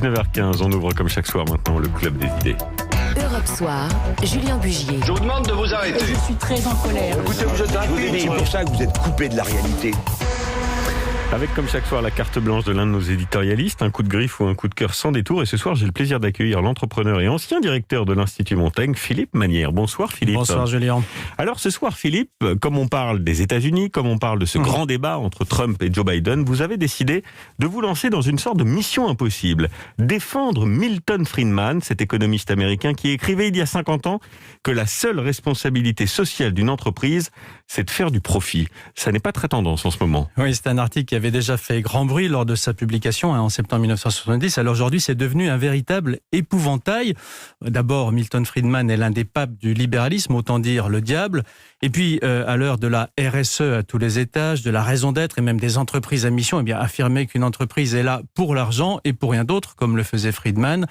9h15, on ouvre comme chaque soir maintenant le Club des idées. Europe Soir, Julien Bugier. Je vous demande de vous arrêter. Je suis très en colère. Écoutez, vous êtes rapide. C'est pour ça que vous êtes coupé de la réalité. Avec comme chaque soir la carte blanche de l'un de nos éditorialistes, un coup de griffe ou un coup de cœur sans détour. Et ce soir, j'ai le plaisir d'accueillir l'entrepreneur et ancien directeur de l'Institut Montaigne, Philippe Manière. Bonsoir Philippe. Bonsoir Julien. Alors ce soir Philippe, comme on parle des États-Unis, comme on parle de ce grand débat entre Trump et Joe Biden, vous avez décidé de vous lancer dans une sorte de mission impossible. Défendre Milton Friedman, cet économiste américain qui écrivait il y a 50 ans que la seule responsabilité sociale d'une entreprise, c'est de faire du profit. Ça n'est pas très tendance en ce moment. Oui, c'est un article qui avait déjà fait grand bruit lors de sa publication en septembre 1970. Alors aujourd'hui, c'est devenu un véritable épouvantail. D'abord, Milton Friedman est l'un des papes du libéralisme, autant dire le diable. Et puis, à l'heure de la RSE à tous les étages, de la raison d'être et même des entreprises à mission, eh bien, affirmer qu'une entreprise est là pour l'argent et pour rien d'autre, comme le faisait Friedman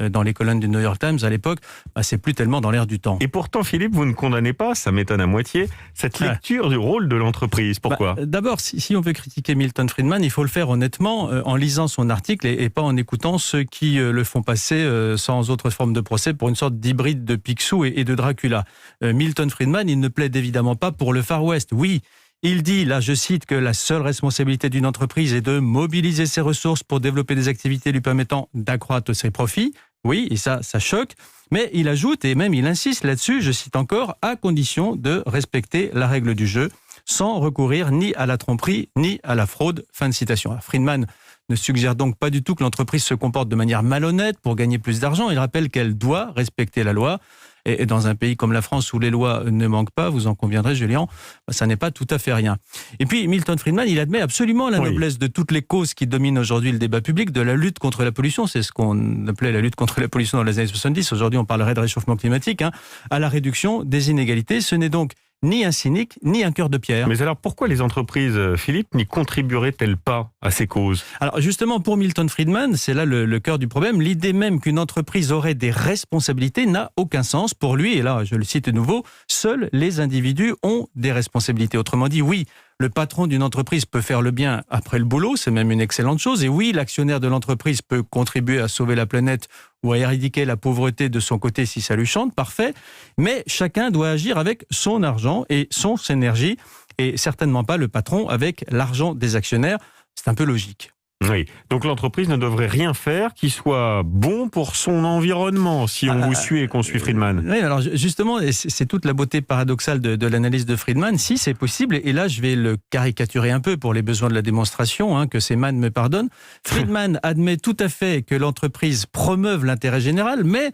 dans les colonnes du New York Times à l'époque, c'est plus tellement dans l'air du temps. Et pourtant, Philippe, vous ne condamnez pas, ça m'étonne à moitié, cette lecture du rôle de l'entreprise. Pourquoi ? D'abord, si on veut critiquer Milton Friedman, il faut le faire honnêtement, en lisant son article et pas en écoutant ceux qui le font passer sans autre forme de procès pour une sorte d'hybride de Picsou et de Dracula. Milton Friedman, il ne plaide évidemment pas pour le Far West. Oui, il dit, là je cite, que la seule responsabilité d'une entreprise est de mobiliser ses ressources pour développer des activités lui permettant d'accroître ses profits. Oui, et ça choque. Mais il ajoute, et même il insiste là-dessus, je cite encore, à condition de respecter la règle du jeu, sans recourir ni à la tromperie, ni à la fraude. Fin de citation. Alors, Friedman ne suggère donc pas du tout que l'entreprise se comporte de manière malhonnête pour gagner plus d'argent. Il rappelle qu'elle doit respecter la loi. Et dans un pays comme la France où les lois ne manquent pas, vous en conviendrez Julien, ça n'est pas tout à fait rien. Et puis Milton Friedman, il admet absolument la noblesse de toutes les causes qui dominent aujourd'hui le débat public, de la lutte contre la pollution, c'est ce qu'on appelait la lutte contre la pollution dans les années 70, aujourd'hui on parlerait de réchauffement climatique, à la réduction des inégalités. Ce n'est donc ni un cynique, ni un cœur de pierre. Mais alors pourquoi les entreprises, Philippe, n'y contribueraient-elles pas à ces causes ? Alors justement, pour Milton Friedman, c'est là le cœur du problème. L'idée même qu'une entreprise aurait des responsabilités n'a aucun sens. Pour lui, et là je le cite de nouveau, seuls les individus ont des responsabilités. Autrement dit, oui, le patron d'une entreprise peut faire le bien après le boulot, c'est même une excellente chose. Et oui, l'actionnaire de l'entreprise peut contribuer à sauver la planète ou à éradiquer la pauvreté de son côté si ça lui chante, parfait. Mais chacun doit agir avec son argent et son énergie, et certainement pas le patron avec l'argent des actionnaires. C'est un peu logique. Oui, donc l'entreprise ne devrait rien faire qui soit bon pour son environnement, si on vous suit et qu'on suit Friedman. Oui, alors justement, c'est toute la beauté paradoxale de l'analyse de Friedman. Si c'est possible, et là je vais le caricaturer un peu pour les besoins de la démonstration, que ces man me pardonnent, Friedman admet tout à fait que l'entreprise promeuve l'intérêt général, mais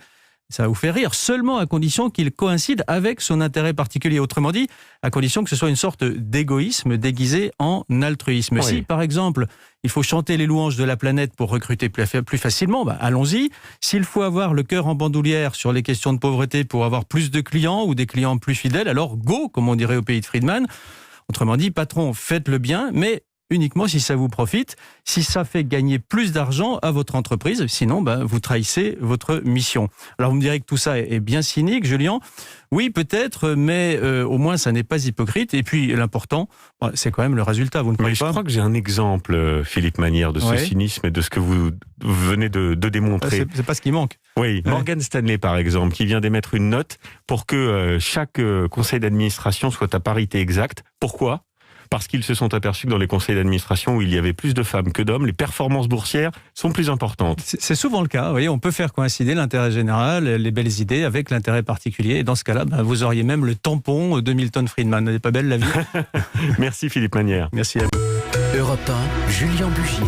ça va vous faire rire, seulement à condition qu'il coïncide avec son intérêt particulier. Autrement dit, à condition que ce soit une sorte d'égoïsme déguisé en altruisme. Oui. Si, par exemple, il faut chanter les louanges de la planète pour recruter plus facilement, allons-y. S'il faut avoir le cœur en bandoulière sur les questions de pauvreté pour avoir plus de clients ou des clients plus fidèles, alors go, comme on dirait au pays de Friedman. Autrement dit, patron, faites le bien, mais uniquement si ça vous profite, si ça fait gagner plus d'argent à votre entreprise, sinon vous trahissez votre mission. Alors vous me direz que tout ça est bien cynique, Julien. Oui, peut-être, mais au moins ça n'est pas hypocrite. Et puis l'important, c'est quand même le résultat, vous ne croyez pas ? Je crois que j'ai un exemple, Philippe Manière, de ce cynisme et de ce que vous venez de démontrer. C'est pas ce qui manque. Oui, Morgan Stanley par exemple, qui vient d'émettre une note pour que chaque conseil d'administration soit à parité exacte. Pourquoi ? Parce qu'ils se sont aperçus que dans les conseils d'administration où il y avait plus de femmes que d'hommes, les performances boursières sont plus importantes. C'est souvent le cas. Vous voyez, on peut faire coïncider l'intérêt général, les belles idées avec l'intérêt particulier. Et dans ce cas-là, vous auriez même le tampon de Milton Friedman. Elle n'est pas belle la vie ? Merci Philippe Manière. Merci à vous. Europe 1, Julien Bugier.